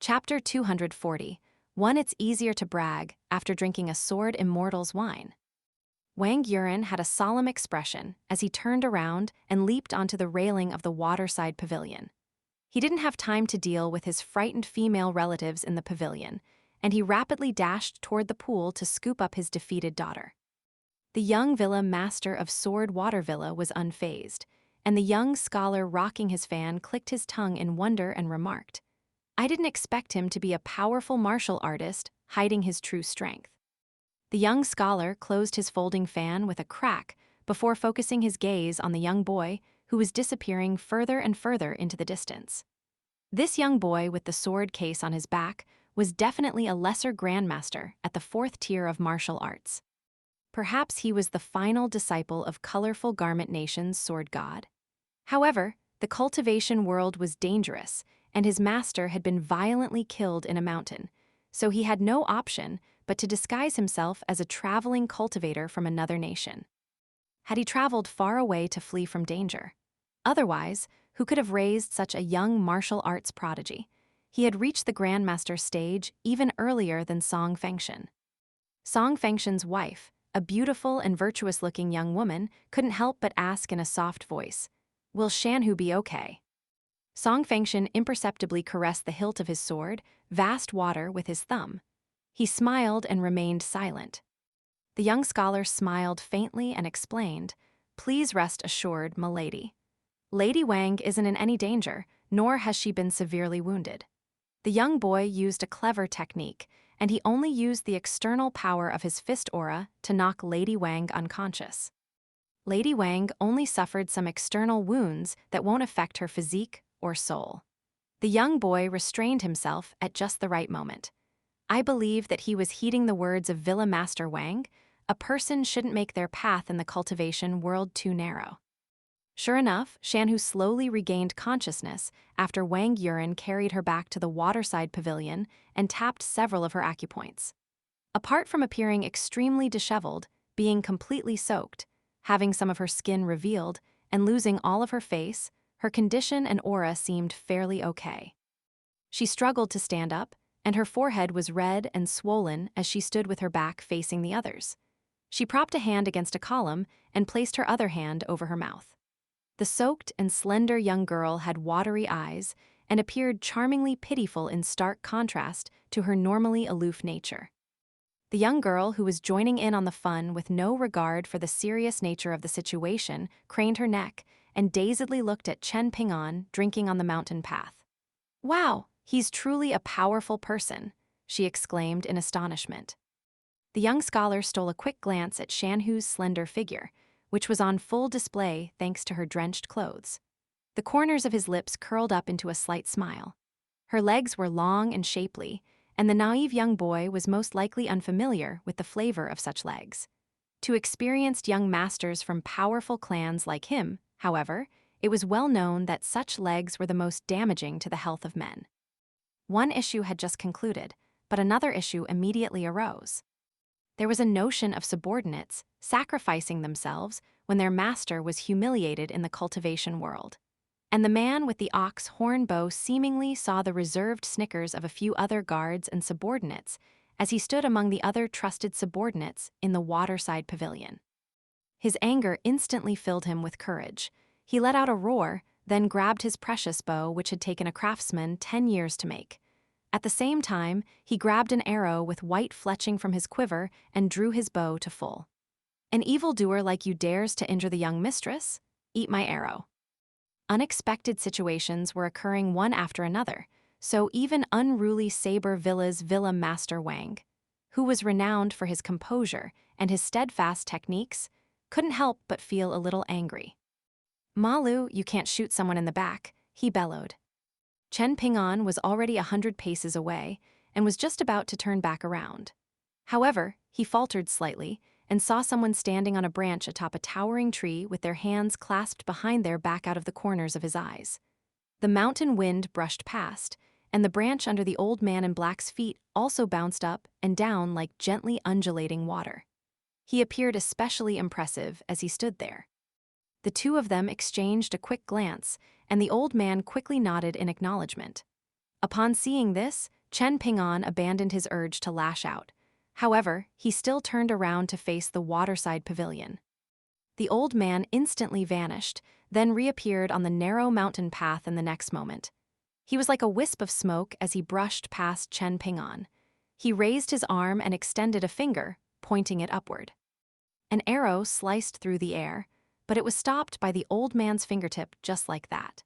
Chapter 240. One It's easier to brag after drinking a sword Immortal's wine. Wang Yuren had a solemn expression as he turned around and leaped onto the railing of the waterside pavilion. He didn't have time to deal with his frightened female relatives in the pavilion, and he rapidly dashed toward the pool to scoop up his defeated daughter. The young villa master of Sword Water Villa was unfazed, and the young scholar rocking his fan clicked his tongue in wonder and remarked, "I didn't expect him to be a powerful martial artist hiding his true strength." The young scholar closed his folding fan with a crack before focusing his gaze on the young boy who was disappearing further and further into the distance. This young boy with the sword case on his back was definitely a lesser grandmaster at the fourth tier of martial arts. Perhaps he was the final disciple of colorful garment nation's sword god. However, the cultivation world was dangerous, and his master had been violently killed in a mountain, so he had no option but to disguise himself as a traveling cultivator from another nation. Had he traveled far away to flee from danger? Otherwise, who could have raised such a young martial arts prodigy? He had reached the grandmaster stage even earlier than Song Fengshen. Song Fengshen's wife, a beautiful and virtuous-looking young woman, couldn't help but ask in a soft voice, "Will Shanhu be okay?" Song Fengshen imperceptibly caressed the hilt of his sword, Vast Water, with his thumb. He smiled and remained silent. The young scholar smiled faintly and explained, "Please rest assured, m'lady. Lady Wang isn't in any danger, nor has she been severely wounded." The young boy used a clever technique, and he only used the external power of his fist aura to knock Lady Wang unconscious. Lady Wang only suffered some external wounds that won't affect her physique or soul. The young boy restrained himself at just the right moment. I believe that he was heeding the words of Villa Master Wang, "A person shouldn't make their path in the cultivation world too narrow." Sure enough, Shanhu slowly regained consciousness after Wang Yuren carried her back to the waterside pavilion and tapped several of her acupoints. Apart from appearing extremely disheveled, being completely soaked, having some of her skin revealed, and losing all of her face, her condition and aura seemed fairly okay. She struggled to stand up, and her forehead was red and swollen as she stood with her back facing the others. She propped a hand against a column and placed her other hand over her mouth. The soaked and slender young girl had watery eyes and appeared charmingly pitiful in stark contrast to her normally aloof nature. The young girl, who was joining in on the fun with no regard for the serious nature of the situation, craned her neck and dazedly looked at Chen Ping'an drinking on the mountain path. "Wow, he's truly a powerful person," she exclaimed in astonishment. The young scholar stole a quick glance at Shanhu's slender figure, which was on full display thanks to her drenched clothes. The corners of his lips curled up into a slight smile. Her legs were long and shapely, and the naive young boy was most likely unfamiliar with the flavor of such legs. To experienced young masters from powerful clans like him, however, it was well known that such legs were the most damaging to the health of men. One issue had just concluded, but another issue immediately arose. There was a notion of subordinates sacrificing themselves when their master was humiliated in the cultivation world. And the man with the ox horn bow seemingly saw the reserved snickers of a few other guards and subordinates as he stood among the other trusted subordinates in the waterside pavilion. His anger instantly filled him with courage. He let out a roar, then grabbed his precious bow, which had taken a craftsman 10 years to make. At the same time, he grabbed an arrow with white fletching from his quiver and drew his bow to full. "An evildoer like you dares to injure the young mistress? Eat my arrow." Unexpected situations were occurring one after another, so even unruly Saber Villa's Villa Master Wang, who was renowned for his composure and his steadfast techniques, couldn't help but feel a little angry. "Malu, you can't shoot someone in the back," he bellowed. Chen Ping'an was already 100 paces away and was just about to turn back around. However, he faltered slightly and saw someone standing on a branch atop a towering tree with their hands clasped behind their back out of the corners of his eyes. The mountain wind brushed past, and the branch under the old man in black's feet also bounced up and down like gently undulating water. He appeared especially impressive as he stood there. The two of them exchanged a quick glance, and the old man quickly nodded in acknowledgement. Upon seeing this, Chen Ping'an abandoned his urge to lash out. However, he still turned around to face the waterside pavilion. The old man instantly vanished, then reappeared on the narrow mountain path in the next moment. He was like a wisp of smoke as he brushed past Chen Ping'an. He raised his arm and extended a finger, pointing it upward. An arrow sliced through the air, but it was stopped by the old man's fingertip just like that.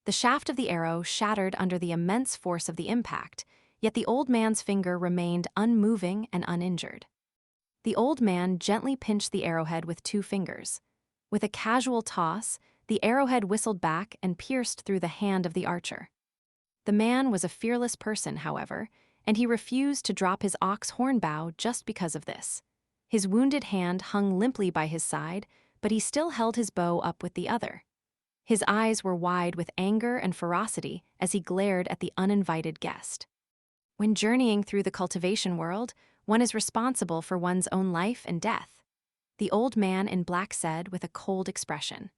The shaft of the arrow shattered under the immense force of the impact, yet the old man's finger remained unmoving and uninjured. The old man gently pinched the arrowhead with 2 fingers. With a casual toss, the arrowhead whistled back and pierced through the hand of the archer. The man was a fearless person, however, and he refused to drop his ox horn bow just because of this. His wounded hand hung limply by his side, but he still held his bow up with the other. His eyes were wide with anger and ferocity as he glared at the uninvited guest. When journeying through the cultivation world, one is responsible for one's own life and death. The old man in black said with a cold expression.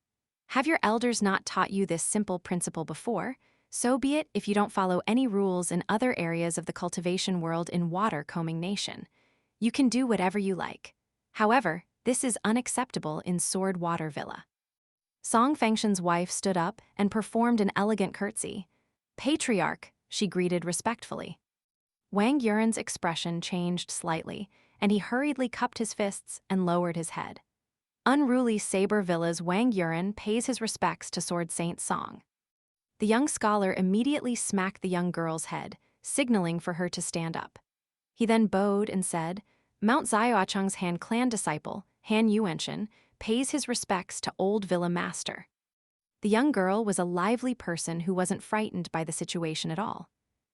Have your elders not taught you this simple principle before? So be it if you don't follow any rules in other areas of the cultivation world in Water Combing Nation. You can do whatever you like. However, this is unacceptable in Sword Water Villa. Song Fengshen's wife stood up and performed an elegant curtsy. Patriarch, she greeted respectfully. Wang Yuren's expression changed slightly, and he hurriedly cupped his fists and lowered his head. Unruly Saber Villa's Wang Yuren pays his respects to Sword Saint Song. The young scholar immediately smacked the young girl's head, signaling for her to stand up. He then bowed and said, Mount Xiaocheng's Han clan disciple, Han Yuenshen, pays his respects to Old Villa Master. The young girl was a lively person who wasn't frightened by the situation at all.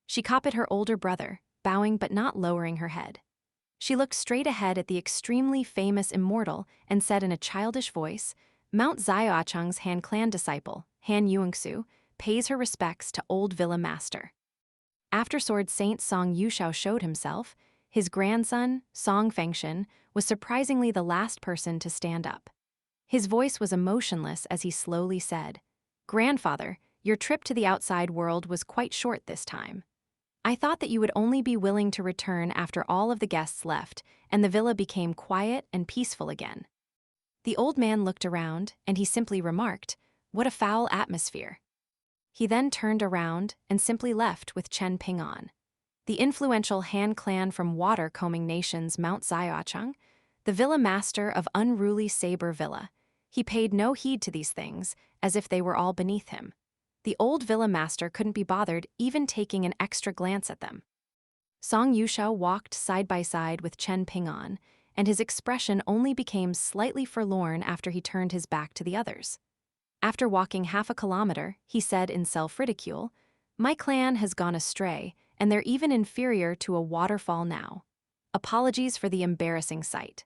She copied her older brother, bowing but not lowering her head. She looked straight ahead at the extremely famous Immortal and said in a childish voice, Mount Xiaocheng's Han clan disciple, Han Yuengsu, pays her respects to Old Villa Master. After Sword Saint Song Yushao showed himself, his grandson, Song Fengshen, was surprisingly the last person to stand up. His voice was emotionless as he slowly said, Grandfather, your trip to the outside world was quite short this time. I thought that you would only be willing to return after all of the guests left and the villa became quiet and peaceful again. The old man looked around and he simply remarked, What a foul atmosphere. He then turned around and simply left with Chen Ping'an. The influential Han clan from Water Combing Nation's Mount Xiaocheng, the villa master of unruly Saber Villa. He paid no heed to these things, as if they were all beneath him. The old villa master couldn't be bothered even taking an extra glance at them. Song Yushao walked side by side with Chen Ping'an, and his expression only became slightly forlorn after he turned his back to the others. After walking half a kilometer, he said in self-ridicule, My clan has gone astray, and they're even inferior to a waterfall now. Apologies for the embarrassing sight.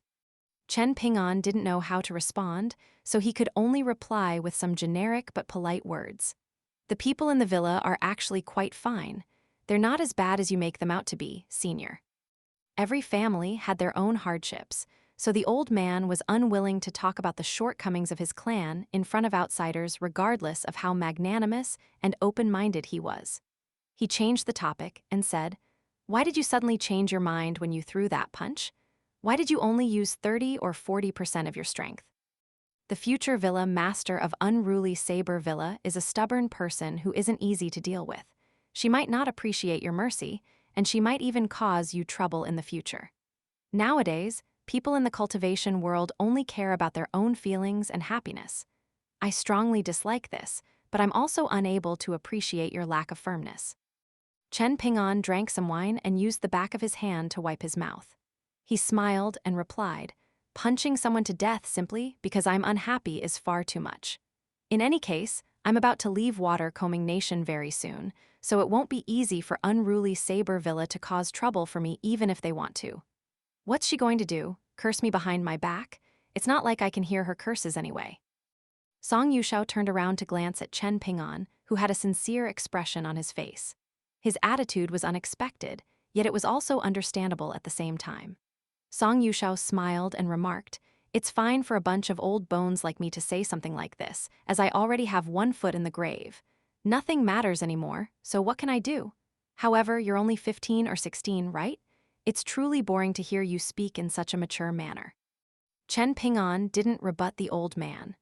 Chen Ping'an didn't know how to respond, so he could only reply with some generic but polite words. The people in the villa are actually quite fine. They're not as bad as you make them out to be, senior. Every family had their own hardships, so the old man was unwilling to talk about the shortcomings of his clan in front of outsiders regardless of how magnanimous and open-minded he was. He changed the topic and said, Why did you suddenly change your mind when you threw that punch? Why did you only use 30 or 40% of your strength? The future villa master of unruly Saber Villa is a stubborn person who isn't easy to deal with. She might not appreciate your mercy, and she might even cause you trouble in the future. Nowadays, people in the cultivation world only care about their own feelings and happiness. I strongly dislike this, but I'm also unable to appreciate your lack of firmness. Chen Ping'an drank some wine and used the back of his hand to wipe his mouth. He smiled and replied, Punching someone to death simply because I'm unhappy is far too much. In any case, I'm about to leave Water Combing Nation very soon, so it won't be easy for unruly Saber Villa to cause trouble for me even if they want to. What's she going to do? Curse me behind my back? It's not like I can hear her curses anyway. Song Yushao turned around to glance at Chen Ping'an, who had a sincere expression on his face. His attitude was unexpected, yet it was also understandable at the same time. Song Yushao smiled and remarked, It's fine for a bunch of old bones like me to say something like this, as I already have one foot in the grave. Nothing matters anymore, so what can I do? However, you're only 15 or 16, right? It's truly boring to hear you speak in such a mature manner. Chen Ping'an didn't rebut the old man.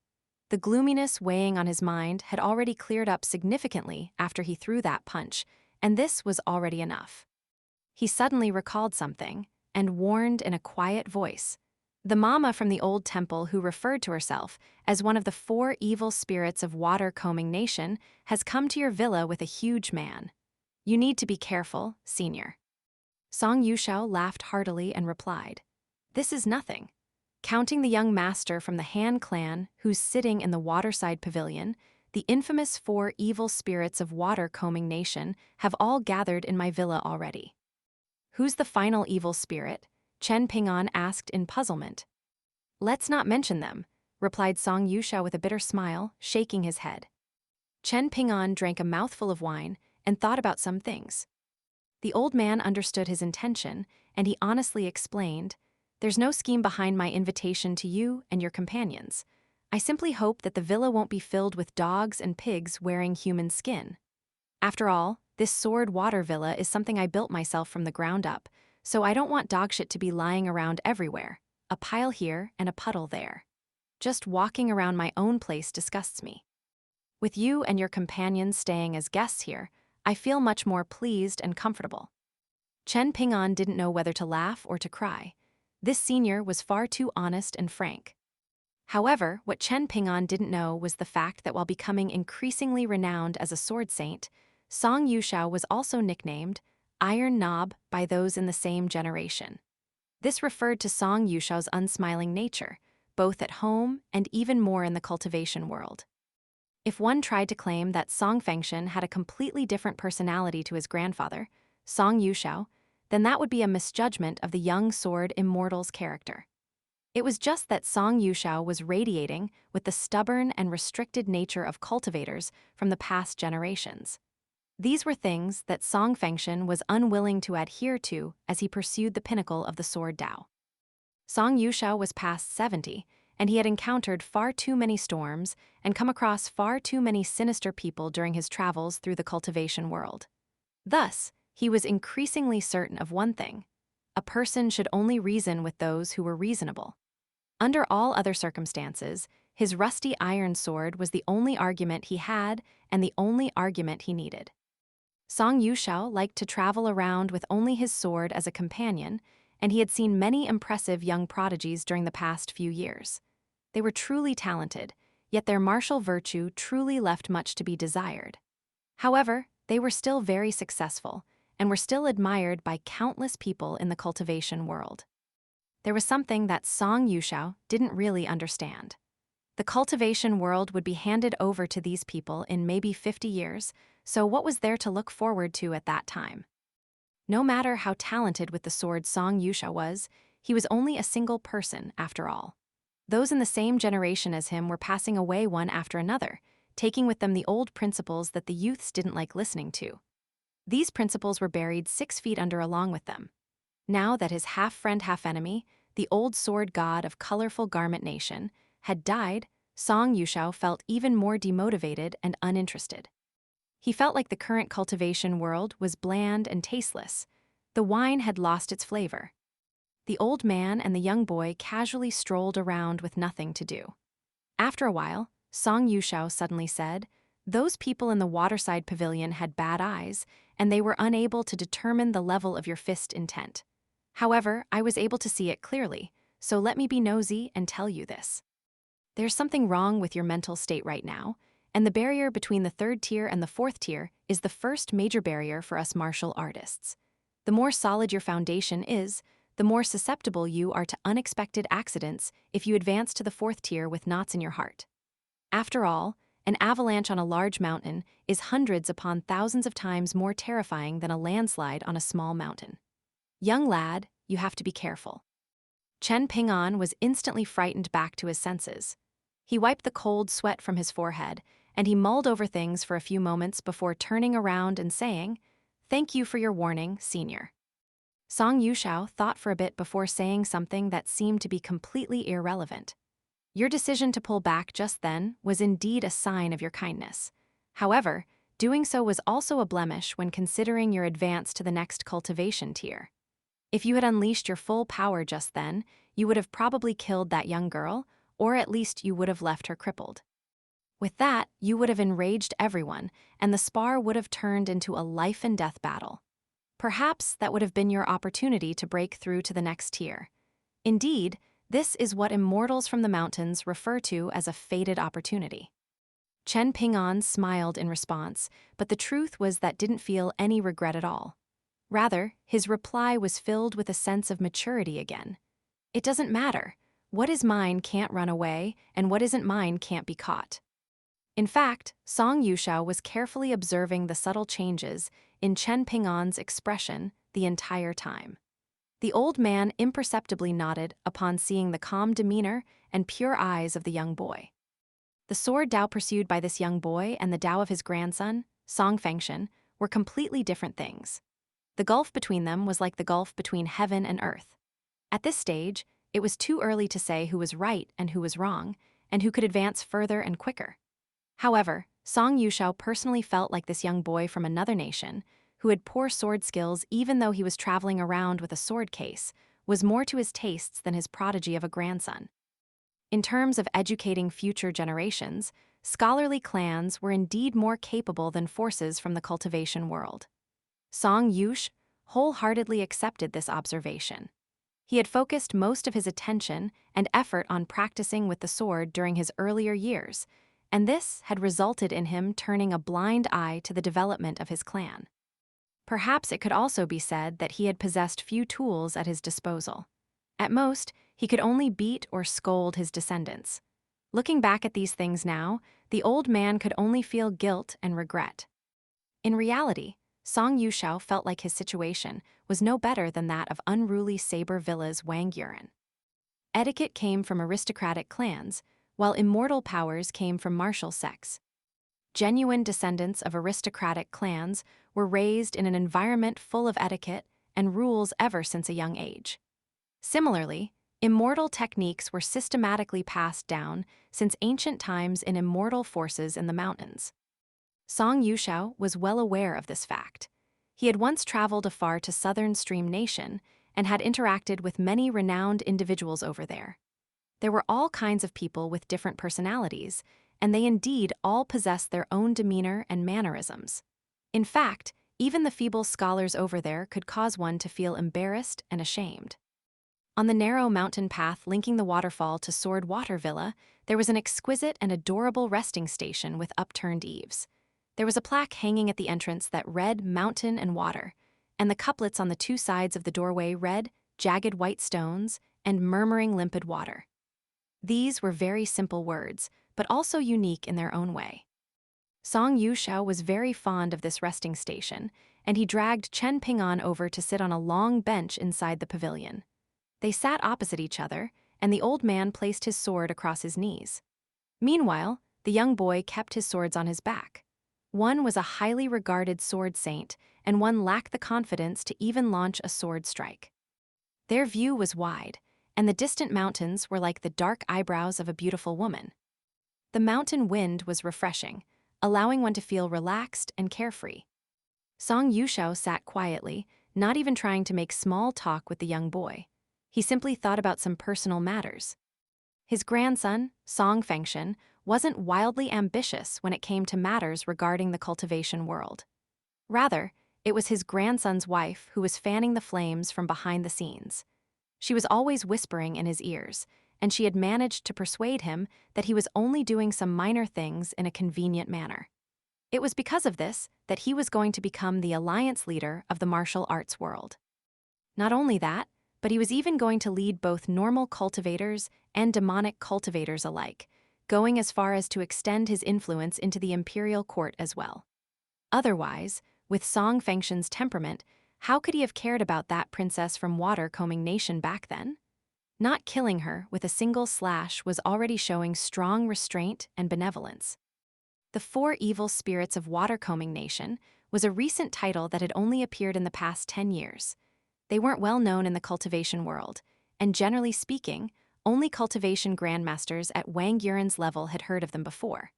The gloominess weighing on his mind had already cleared up significantly after he threw that punch, and this was already enough. He suddenly recalled something and warned in a quiet voice. The mama from the old temple who referred to herself as one of the 4 evil spirits of water-combing nation has come to your villa with a huge man. You need to be careful, senior. Song Yushao laughed heartily and replied, "This is nothing. Counting the young master from the Han clan who's sitting in the waterside pavilion, the infamous 4 evil spirits of water-combing nation have all gathered in my villa already." "Who's the final evil spirit?" Chen Ping'an asked in puzzlement. "Let's not mention them," replied Song Yushao with a bitter smile, shaking his head. Chen Ping'an drank a mouthful of wine and thought about some things. The old man understood his intention, and he honestly explained, "There's no scheme behind my invitation to you and your companions. I simply hope that the villa won't be filled with dogs and pigs wearing human skin. After all, this sword water villa is something I built myself from the ground up, so I don't want dogshit to be lying around everywhere, a pile here and a puddle there. Just walking around my own place disgusts me. With you and your companions staying as guests here, I feel much more pleased and comfortable." Chen Ping'an didn't know whether to laugh or to cry. This senior was far too honest and frank. However, what Chen Ping'an didn't know was the fact that while becoming increasingly renowned as a sword saint, Song Yushao was also nicknamed Iron Knob by those in the same generation. This referred to Song Yushao's unsmiling nature, both at home and even more in the cultivation world. If one tried to claim that Song Fengshen had a completely different personality to his grandfather, Song Yushao, then that would be a misjudgment of the young sword Immortal's character. It was just that Song Yushao was radiating with the stubborn and restricted nature of cultivators from the past generations. These were things that Song Fengshen was unwilling to adhere to as he pursued the pinnacle of the sword Dao. Song Yushao was past 70, and he had encountered far too many storms and come across far too many sinister people during his travels through the cultivation world. Thus, he was increasingly certain of one thing: a person should only reason with those who were reasonable. Under all other circumstances, his rusty iron sword was the only argument he had and the only argument he needed. Song Yushao liked to travel around with only his sword as a companion, and he had seen many impressive young prodigies during the past few years. They were truly talented, yet their martial virtue truly left much to be desired. However, they were still very successful, and were still admired by countless people in the cultivation world. There was something that Song Yushao didn't really understand. The cultivation world would be handed over to these people in maybe 50 years, so what was there to look forward to at that time? No matter how talented with the sword Song Yushao was, he was only a single person after all. Those in the same generation as him were passing away one after another, taking with them the old principles that the youths didn't like listening to. These principles were buried 6 feet under along with them. Now that his half-friend half-enemy, the old sword god of colorful garment nation, had died, Song Yushao felt even more demotivated and uninterested. He felt like the current cultivation world was bland and tasteless. The wine had lost its flavor. The old man and the young boy casually strolled around with nothing to do. After a while, Song Yushao suddenly said, "Those people in the waterside pavilion had bad eyes, and they were unable to determine the level of your fist intent. However, I was able to see it clearly, so let me be nosy and tell you this. There's something wrong with your mental state right now, and the barrier between the 3rd tier and the 4th tier is the first major barrier for us martial artists. The more solid your foundation is, the more susceptible you are to unexpected accidents if you advance to the 4th tier with knots in your heart. After all, an avalanche on a large mountain is hundreds upon thousands of times more terrifying than a landslide on a small mountain. Young lad, you have to be careful." Chen Ping'an was instantly frightened back to his senses. He wiped the cold sweat from his forehead, and he mulled over things for a few moments before turning around and saying, "Thank you for your warning, senior." Song Yushao thought for a bit before saying something that seemed to be completely irrelevant. "Your decision to pull back just then was indeed a sign of your kindness. However, Doing so was also a blemish when considering your advance to the next cultivation tier. If you had unleashed your full power just then, you would have probably killed that young girl, or at least you would have left her crippled. With that, you would have enraged everyone, and the spar would have turned into a life-and-death battle. Perhaps that would have been your opportunity to break through to the next tier. Indeed, this is what immortals from the mountains refer to as a fated opportunity. Chen Ping'an smiled in response, but the truth was that didn't feel any regret at all. Rather, his reply was filled with a sense of maturity again. It doesn't matter. What is mine can't run away, and what isn't mine can't be caught. In fact, Song Yushao was carefully observing the subtle changes in Chen Ping'an's expression the entire time. The old man imperceptibly nodded upon seeing the calm demeanor and pure eyes of the young boy. The sword Dao pursued by this young boy and the Dao of his grandson, Song Fengshen, were completely different things. The gulf between them was like the gulf between heaven and earth. At this stage, it was too early to say who was right and who was wrong, and who could advance further and quicker. However, Song Yushao personally felt like this young boy from another nation, who had poor sword skills even though he was traveling around with a sword case, was more to his tastes than his prodigy of a grandson. In terms of educating future generations, scholarly clans were indeed more capable than forces from the cultivation world. Song Yush wholeheartedly accepted this observation. He had focused most of his attention and effort on practicing with the sword during his earlier years, and this had resulted in him turning a blind eye to the development of his clan. Perhaps it could also be said that he had possessed few tools at his disposal. At most, he could only beat or scold his descendants. Looking back at these things now, the old man could only feel guilt and regret. In reality, Song Yushao felt like his situation was no better than that of unruly Saber Villa's Wang Yuren. Etiquette came from aristocratic clans, while immortal powers came from martial sects. Genuine descendants of aristocratic clans were raised in an environment full of etiquette and rules ever since a young age. Similarly, immortal techniques were systematically passed down since ancient times in immortal forces in the mountains. Song Yushao was well aware of this fact. He had once traveled afar to southern Stream Nation and had interacted with many renowned individuals over there. There were all kinds of people with different personalities, and they indeed all possessed their own demeanor and mannerisms. In fact, even the feeble scholars over there could cause one to feel embarrassed and ashamed. On the narrow mountain path linking the waterfall to Sword Water Villa, there was an exquisite and adorable resting station with upturned eaves. There was a plaque hanging at the entrance that read Mountain and Water, and the couplets on the two sides of the doorway read Jagged White Stones and Murmuring Limpid Water. These were very simple words, but also unique in their own way. Song Yushao was very fond of this resting station, and he dragged Chen Ping'an over to sit on a long bench inside the pavilion. They sat opposite each other, and the old man placed his sword across his knees. Meanwhile, the young boy kept his swords on his back. One was a highly regarded sword saint, and one lacked the confidence to even launch a sword strike. Their view was wide, and the distant mountains were like the dark eyebrows of a beautiful woman. The mountain wind was refreshing, allowing one to feel relaxed and carefree. Song Yushao sat quietly, not even trying to make small talk with the young boy. He simply thought about some personal matters. His grandson, Song Fengshen, wasn't wildly ambitious when it came to matters regarding the cultivation world. Rather, it was his grandson's wife who was fanning the flames from behind the scenes. She was always whispering in his ears, and she had managed to persuade him that he was only doing some minor things in a convenient manner. It was because of this that he was going to become the alliance leader of the martial arts world. Not only that, but he was even going to lead both normal cultivators and demonic cultivators alike, going as far as to extend his influence into the imperial court as well. Otherwise, with Song Fengshen's temperament, how could he have cared about that princess from Water-Combing Nation back then? Not killing her with a single slash was already showing strong restraint and benevolence. The Four Evil Spirits of Water-Combing Nation was a recent title that had only appeared in the past 10 years. They weren't well known in the cultivation world, and generally speaking, only cultivation grandmasters at Wang Yuren's level had heard of them before.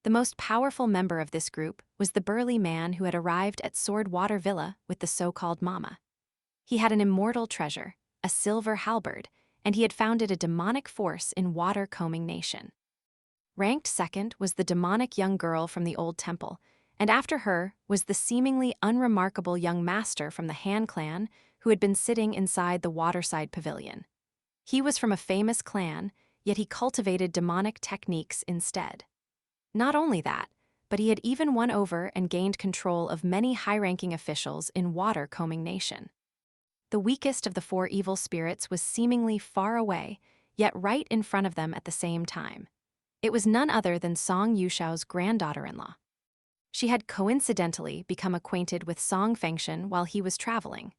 The most powerful member of this group was the burly man who had arrived at Sword Water Villa with the so-called mama. He had an immortal treasure, a silver halberd, and he had founded a demonic force in water-combing nation. Ranked second was the demonic young girl from the old temple, and after her was the seemingly unremarkable young master from the Han clan who had been sitting inside the waterside pavilion. He was from a famous clan, yet he cultivated demonic techniques instead. Not only that, but he had even won over and gained control of many high-ranking officials in water-combing nation. The weakest of the four evil spirits was seemingly far away, yet right in front of them at the same time. It was none other than Song Yuxiao's granddaughter-in-law. She had coincidentally become acquainted with Song Fengshen while he was traveling.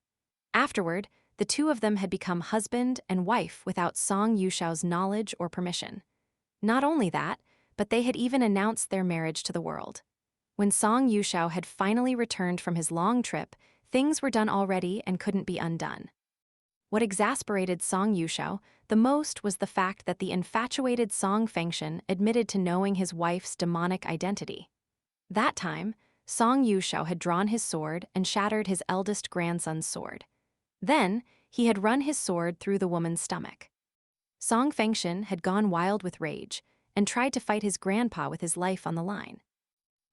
Afterward, the two of them had become husband and wife without Song Yuxiao's knowledge or permission. Not only that, but they had even announced their marriage to the world. When Song Yuxiao had finally returned from his long trip, things were done already and couldn't be undone. What exasperated Song Yuxiao the most was the fact that the infatuated Song Fengshen admitted to knowing his wife's demonic identity. That time, Song Yuxiao had drawn his sword and shattered his eldest grandson's sword. Then, he had run his sword through the woman's stomach. Song Fengshen had gone wild with rage and tried to fight his grandpa with his life on the line.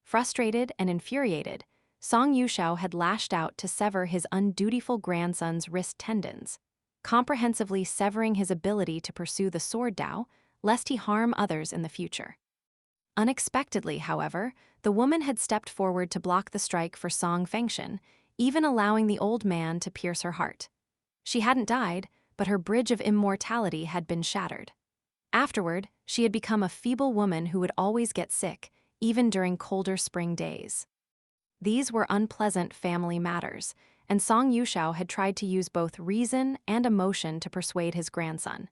Frustrated and infuriated, Song Yuxiao had lashed out to sever his undutiful grandson's wrist tendons, comprehensively severing his ability to pursue the sword Dao, lest he harm others in the future. Unexpectedly, however, the woman had stepped forward to block the strike for Song Fengshen, even allowing the old man to pierce her heart. She hadn't died, but her bridge of immortality had been shattered. Afterward, she had become a feeble woman who would always get sick, even during colder spring days. These were unpleasant family matters, and Song Yuxiao had tried to use both reason and emotion to persuade his grandson.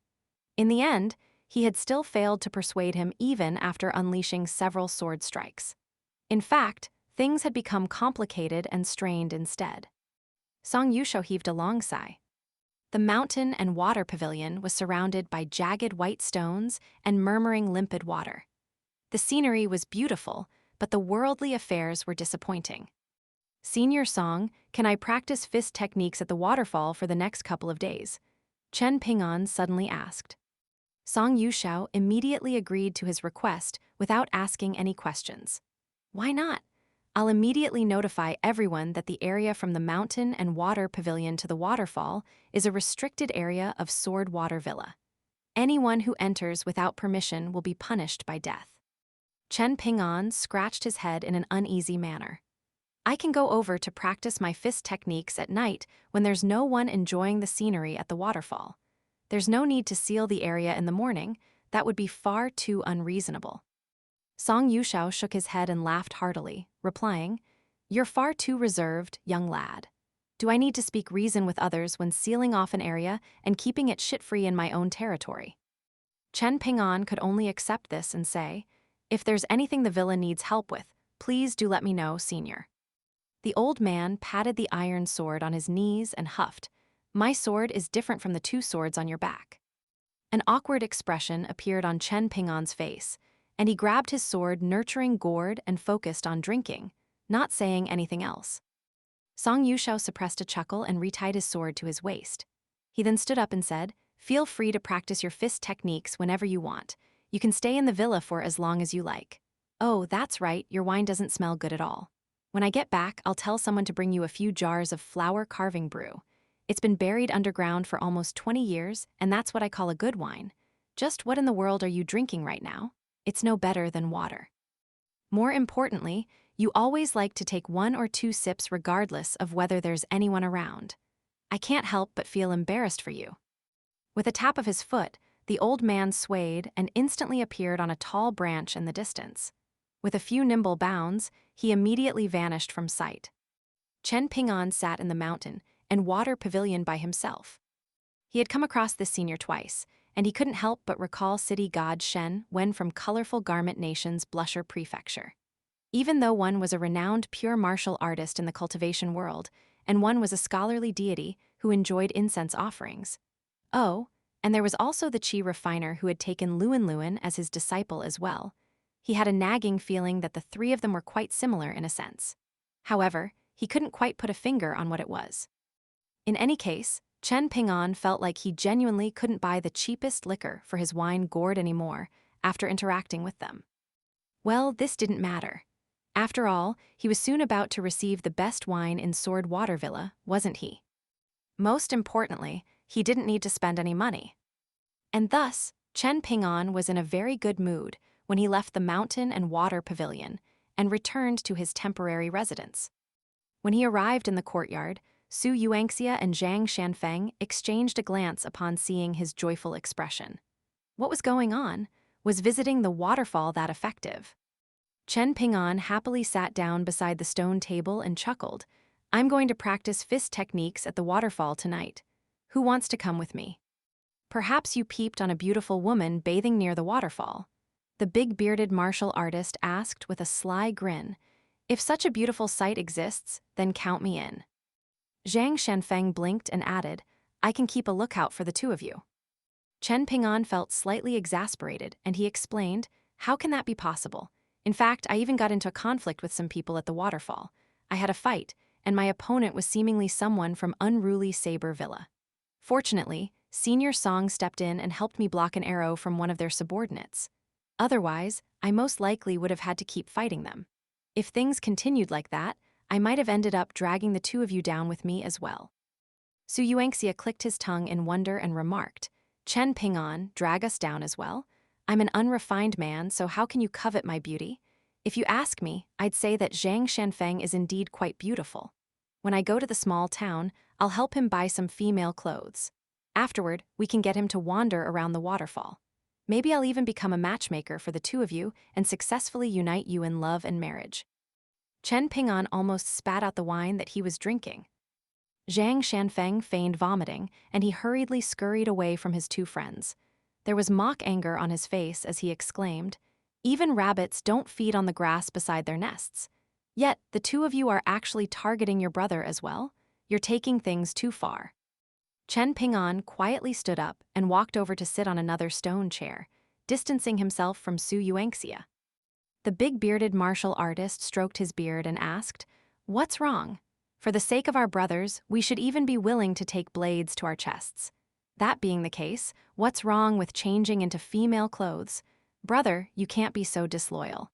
In the end, he had still failed to persuade him even after unleashing several sword strikes. In fact, things had become complicated and strained instead. Song Yuxiao heaved a long sigh. The mountain and water pavilion was surrounded by jagged white stones and murmuring limpid water. The scenery was beautiful, but the worldly affairs were disappointing. "Senior Song, can I practice fist techniques at the waterfall for the next couple of days?" Chen Ping'an suddenly asked. Song Yuxiao immediately agreed to his request without asking any questions. "Why not? I'll immediately notify everyone that the area from the mountain and water pavilion to the waterfall is a restricted area of Sword Water Villa. Anyone who enters without permission will be punished by death." Chen Ping'an scratched his head in an uneasy manner. "I can go over to practice my fist techniques at night when there's no one enjoying the scenery at the waterfall. There's no need to seal the area in the morning. That would be far too unreasonable." Song Yuxiao shook his head and laughed heartily, replying, "You're far too reserved, young lad. Do I need to speak reason with others when sealing off an area and keeping it shit-free in my own territory?" Chen Ping'an could only accept this and say, "If there's anything the villa needs help with, please do let me know, senior." The old man patted the iron sword on his knees and huffed, "My sword is different from the two swords on your back." An awkward expression appeared on Chen Ping'an's face, and he grabbed his sword, nurturing gourd and focused on drinking, not saying anything else. Song Yuxiao suppressed a chuckle and retied his sword to his waist. He then stood up and said, "Feel free to practice your fist techniques whenever you want. You can stay in the villa for as long as you like. Oh, that's right, your wine doesn't smell good at all. When I get back, I'll tell someone to bring you a few jars of flower carving brew. It's been buried underground for almost 20 years, and that's what I call a good wine. Just what in the world are you drinking right now? It's no better than water. More importantly, you always like to take 1 or 2 sips regardless of whether there's anyone around. I can't help but feel embarrassed for you." With a tap of his foot, the old man swayed and instantly appeared on a tall branch in the distance. With a few nimble bounds, he immediately vanished from sight. Chen Ping'an sat in the mountain and water pavilion by himself. He had come across this senior twice, and he couldn't help but recall city god Shen when from colorful garment nation's Blusher Prefecture. Even though one was a renowned pure martial artist in the cultivation world, and one was a scholarly deity who enjoyed incense offerings. Oh, and there was also the Qi refiner who had taken Luan Luan as his disciple as well. He had a nagging feeling that the three of them were quite similar in a sense. However, he couldn't quite put a finger on what it was. In any case, Chen Ping'an felt like he genuinely couldn't buy the cheapest liquor for his wine gourd anymore after interacting with them. Well, this didn't matter. After all, he was soon about to receive the best wine in Sword Water Villa, wasn't he? Most importantly, he didn't need to spend any money. And thus, Chen Ping'an was in a very good mood when he left the mountain and water pavilion and returned to his temporary residence. When he arrived in the courtyard, Su Yuanxia and Zhang Shanfeng exchanged a glance upon seeing his joyful expression. What was going on? Was visiting the waterfall that effective? Chen Ping'an happily sat down beside the stone table and chuckled. I'm going to practice fist techniques at the waterfall tonight. Who wants to come with me? Perhaps you peeped on a beautiful woman bathing near the waterfall. The big-bearded martial artist asked with a sly grin. If such a beautiful sight exists, then count me in. Zhang Shanfeng blinked and added, I can keep a lookout for the two of you. Chen Ping'an felt slightly exasperated, and he explained, how can that be possible? In fact, I even got into a conflict with some people at the waterfall. I had a fight, and my opponent was seemingly someone from unruly Saber Villa. Fortunately, Senior Song stepped in and helped me block an arrow from one of their subordinates. Otherwise, I most likely would have had to keep fighting them. If things continued like that, I might have ended up dragging the two of you down with me as well. Su Yuanxia clicked his tongue in wonder and remarked, Chen Ping'an, drag us down as well? I'm an unrefined man, so how can you covet my beauty? If you ask me, I'd say that Zhang Shanfeng is indeed quite beautiful. When I go to the small town, I'll help him buy some female clothes. Afterward, we can get him to wander around the waterfall. Maybe I'll even become a matchmaker for the two of you and successfully unite you in love and marriage. Chen Ping'an almost spat out the wine that he was drinking. Zhang Shanfeng feigned vomiting, and he hurriedly scurried away from his two friends. There was mock anger on his face as he exclaimed, even rabbits don't feed on the grass beside their nests. Yet, the two of you are actually targeting your brother as well? You're taking things too far. Chen Ping'an quietly stood up and walked over to sit on another stone chair, distancing himself from Su Yuanxia. The big-bearded martial artist stroked his beard and asked, what's wrong? For the sake of our brothers, we should even be willing to take blades to our chests. That being the case, what's wrong with changing into female clothes? Brother, you can't be so disloyal.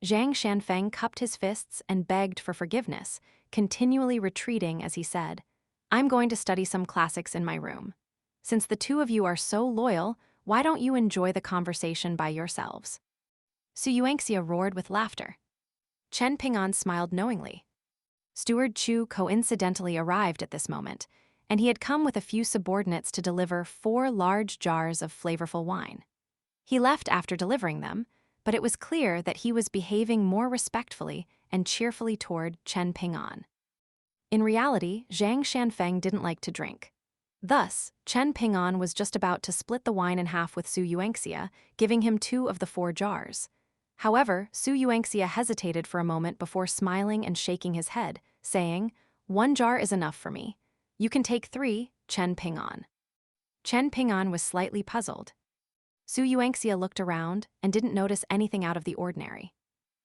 Zhang Shanfeng cupped his fists and begged for forgiveness, continually retreating as he said, I'm going to study some classics in my room. Since the two of you are so loyal, why don't you enjoy the conversation by yourselves? Su Yuanxia roared with laughter. Chen Ping'an smiled knowingly. Steward Chu coincidentally arrived at this moment, and he had come with a few subordinates to deliver 4 large jars of flavorful wine. He left after delivering them, but it was clear that he was behaving more respectfully and cheerfully toward Chen Ping'an. In reality, Zhang Shanfeng didn't like to drink. Thus, Chen Ping'an was just about to split the wine in half with Su Yuanxia, giving him 2 of the 4 jars. However, Su Yuanxia hesitated for a moment before smiling and shaking his head, saying, 1 jar is enough for me. You can take 3, Chen Ping'an. Chen Ping'an was slightly puzzled. Su Yuanxia looked around and didn't notice anything out of the ordinary.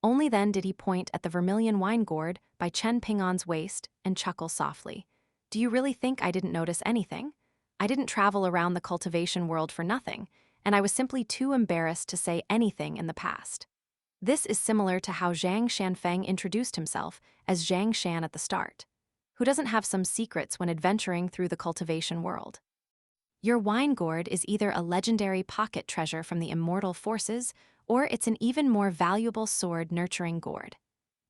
Only then did he point at the vermilion wine gourd by Chen Ping'an's waist and chuckle softly. Do you really think I didn't notice anything? I didn't travel around the cultivation world for nothing, and I was simply too embarrassed to say anything in the past. This is similar to how Zhang Shanfeng introduced himself as Zhang Shan at the start. Who doesn't have some secrets when adventuring through the cultivation world? Your wine gourd is either a legendary pocket treasure from the Immortal forces, or it's an even more valuable sword-nurturing gourd.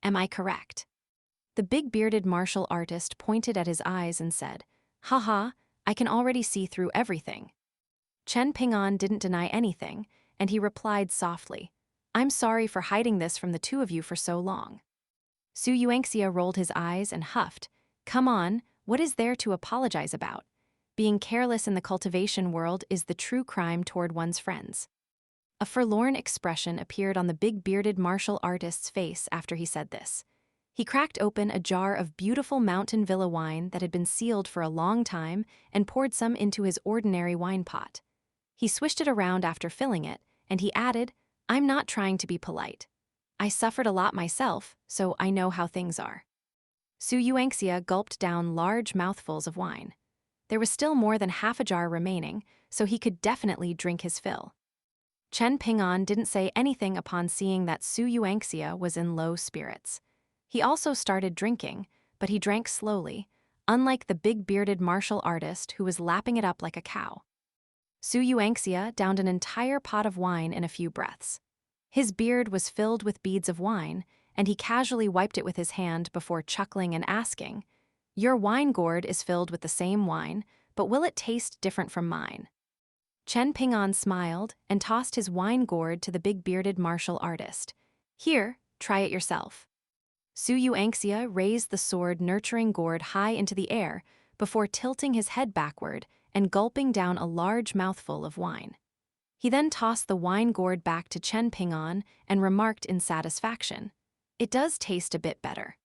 Am I correct? The big-bearded martial artist pointed at his eyes and said, Haha, I can already see through everything. Chen Ping'an didn't deny anything, and he replied softly, I'm sorry for hiding this from the two of you for so long. Su Yuanxia rolled his eyes and huffed, Come on, what is there to apologize about? Being careless in the cultivation world is the true crime toward one's friends. A forlorn expression appeared on the big-bearded martial artist's face after he said this. He cracked open a jar of beautiful Mountain Villa wine that had been sealed for a long time and poured some into his ordinary wine pot. He swished it around after filling it, and he added, I'm not trying to be polite. I suffered a lot myself, so I know how things are. Su Yuanxia gulped down large mouthfuls of wine. There was still more than half a jar remaining, so he could definitely drink his fill. Chen Ping'an didn't say anything upon seeing that Su Yuanxia was in low spirits. He also started drinking, but he drank slowly, unlike the big-bearded martial artist who was lapping it up like a cow. Su Yuanxia downed an entire pot of wine in a few breaths. His beard was filled with beads of wine, and he casually wiped it with his hand before chuckling and asking, "Your wine gourd is filled with the same wine, but will it taste different from mine?" Chen Ping'an smiled and tossed his wine gourd to the big-bearded martial artist. "Here, try it yourself." Su Yuanxia raised the sword-nurturing gourd high into the air before tilting his head backward and gulping down a large mouthful of wine. He then tossed the wine gourd back to Chen Ping'an and remarked in satisfaction, "It does taste a bit better."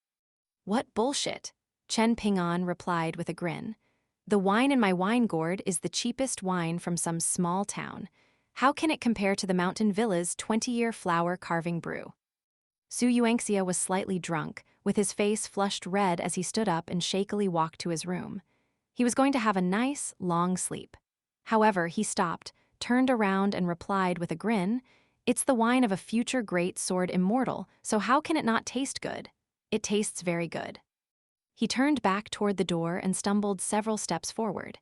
"What bullshit," Chen Ping'an replied with a grin. "The wine in my wine gourd is the cheapest wine from some small town. How can it compare to the mountain villa's 20-year flower carving brew?" Su Yuanxia was slightly drunk, with his face flushed red as he stood up and shakily walked to his room. He was going to have a nice, long sleep. However, he stopped, turned around and replied with a grin, "It's the wine of a future great sword Immortal, so how can it not taste good? It tastes very good." He turned back toward the door and stumbled several steps forward.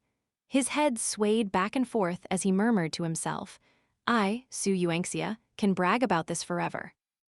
His head swayed back and forth as he murmured to himself, "I, Su Yuanxia, can brag about this forever."